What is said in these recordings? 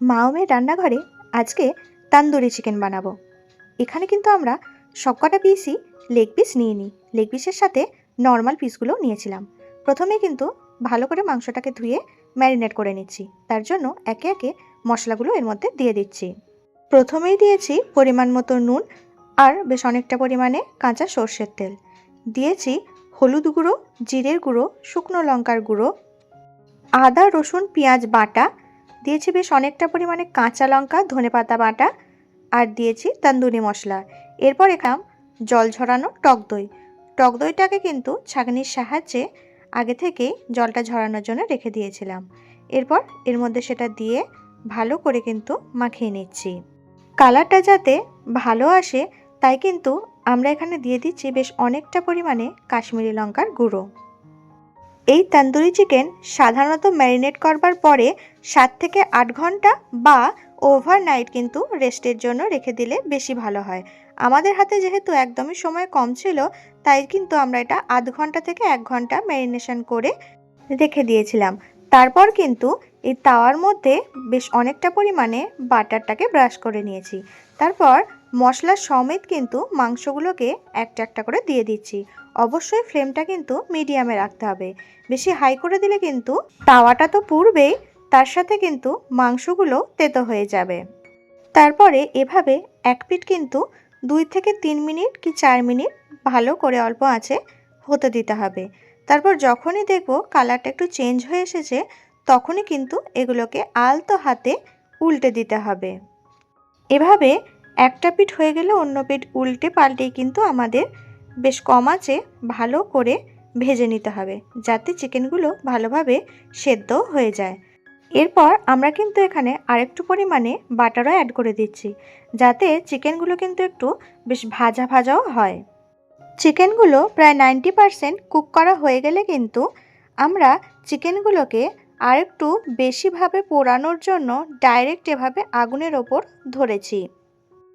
মাওমের রান্নাঘরে আজকে তান্দুরি চিকেন বানাবো। এখানে কিন্তু আমরা সবকটা পিসই লেগ পিস নিয়ে নিই। লেগ পিসের সাথে নর্মাল পিসগুলো নিয়েছিলাম। প্রথমে কিন্তু ভালো করে মাংসটাকে ধুয়ে ম্যারিনেট করে নিচ্ছি। তার জন্য একে একে মশলাগুলো এর মধ্যে দিয়ে দিচ্ছি। প্রথমেই দিয়েছি পরিমাণ মতো নুন আর বেশ অনেকটা পরিমাণে কাঁচা সর্ষের তেল। দিয়েছি হলুদ গুঁড়ো, জিরের গুঁড়ো, শুকনো লঙ্কার গুঁড়ো, আদা রসুন পেঁয়াজ বাটা, দিয়েছি বেশ অনেকটা পরিমাণে কাঁচা লঙ্কা ধনেপাতা বাটা, আর দিয়েছি তন্দুরি মশলা। এরপর এখানে জল ঝরানো টক দই। টক দইটাকে কিন্তু ছাঁকনির সাহায্যে আগে থেকেই জলটা ঝরানোর জন্য রেখে দিয়েছিলাম। এরপর এর মধ্যে সেটা দিয়ে ভালো করে কিন্তু মাখিয়ে নিচ্ছি। কালারটা যাতে ভালো আসে তাই কিন্তু আমরা এখানে দিয়ে দিচ্ছি বেশ অনেকটা পরিমাণে কাশ্মীরি লঙ্কার গুঁড়ো। এই তন্দুরি চিকেন সাধারণত ম্যারিনেট করবার পরে 7 থেকে 8 ঘন্টা বা ওভারনাইট কিন্তু রেস্টের জন্য রেখে দিলে বেশি ভালো হয়। আমাদের হাতে যেহেতু একদমই সময় কম ছিল তাই কিন্তু আমরা এটা আধ ঘন্টা থেকে 1 ঘন্টা ম্যারিনেশন করে রেখে দিয়েছিলাম। তারপর কিন্তু এই তাওয়ার মধ্যে বেশ অনেকটা পরিমাণে বাটারটাকে ব্রাশ করে নিয়েছি। তারপর মশলা সমেত কিন্তু মাংসগুলোকে একটা একটা করে দিয়ে দিচ্ছি। অবশ্যই ফ্লেমটা কিন্তু মিডিয়ামে রাখতে হবে। বেশি হাই করে দিলে কিন্তু তাওয়াটা তো পুড়বেই, তার সাথে কিন্তু মাংসগুলো তেতো হয়ে যাবে। তারপরে এভাবে এক পিঠ কিন্তু 2 থেকে 3 মিনিট কি 4 মিনিট ভালো করে অল্প আঁচে হতে দিতে হবে। তারপর যখনই দেখব কালারটা একটু চেঞ্জ হয়ে এসেছে তখনই কিন্তু এগুলোকে আলতো হাতে উল্টে দিতে হবে। এভাবে একটা পিঠ হয়ে গেলে অন্য পিঠ উল্টে পাল্টেই কিন্তু আমাদের বেশ কম আঁচে ভালো করে ভেজে নিতে হবে, যাতে চিকেনগুলো ভালোভাবে সেদ্ধ হয়ে যায়। এরপর আমরা কিন্তু এখানে আরেকটু পরিমাণে বাটারও অ্যাড করে দিচ্ছি, যাতে চিকেনগুলো কিন্তু একটু বেশ ভাজা ভাজাও হয়। চিকেনগুলো প্রায় 90% কুক করা হয়ে গেলে কিন্তু আমরা চিকেনগুলোকে আরেকটু বেশিভাবে পোড়ানোর জন্য ডাইরেক্ট এভাবে আগুনের ওপর ধরেছি।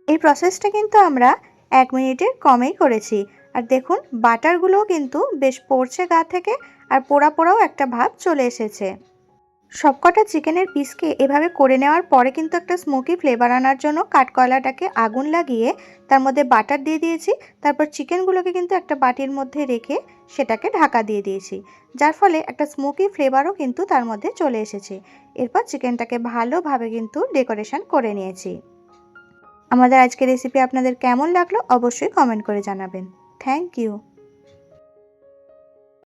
এই প্রসেসটা কিন্তু আমরা 1 মিনিটের কমেই করেছি। আর দেখুন বাটারগুলোও কিন্তু বেশ পড়ছে গা থেকে, আর পোড়া পোড়াও একটা ভাব চলে এসেছে। সবকটা চিকেনের পিসকে এভাবে করে নেওয়ার পরে কিন্তু একটা স্মোকি ফ্লেভার আনার জন্য কাঠকয়লাটাকে আগুন লাগিয়ে তার মধ্যে বাটার দিয়ে দিয়েছি। তারপর চিকেনগুলোকে কিন্তু একটা বাটির মধ্যে রেখে সেটাকে ঢাকা দিয়ে দিয়েছি, যার ফলে একটা স্মোকি ফ্লেভারও কিন্তু তার মধ্যে চলে এসেছে। এরপর চিকেনটাকে ভালোভাবে কিন্তু ডেকোরেশন করে নিয়েছি। আমাদের আজকের রেসিপি আপনাদের কেমন লাগলো অবশ্যই কমেন্ট করে জানাবেন। Thank you.